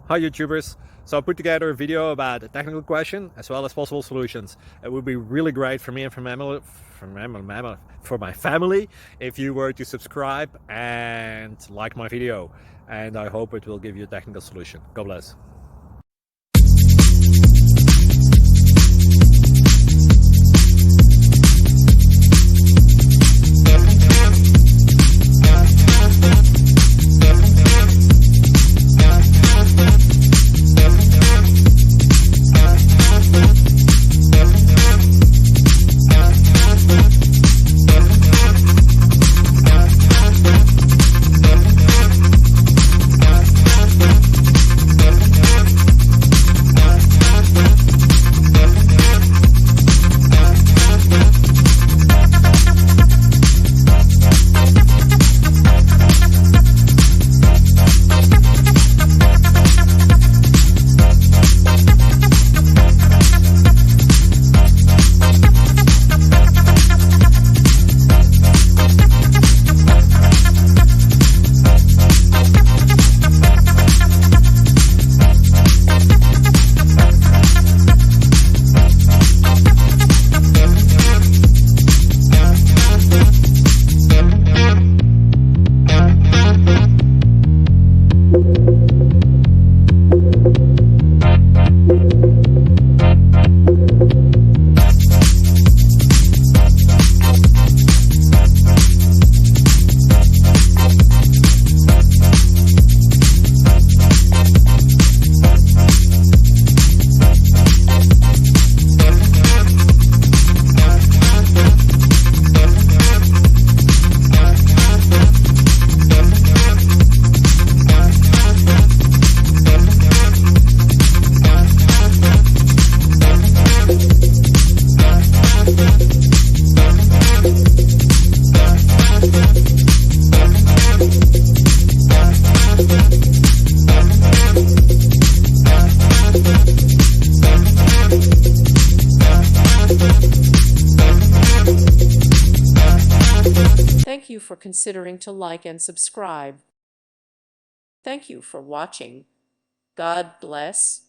Hi YouTubers. So I put together a video about a technical question as well as possible solutions. It would be really great for me and for my family if you were to subscribe and like my video. And I hope it will give you a technical solution. God bless. Thank you for considering to like and subscribe. Thank you for watching. God bless.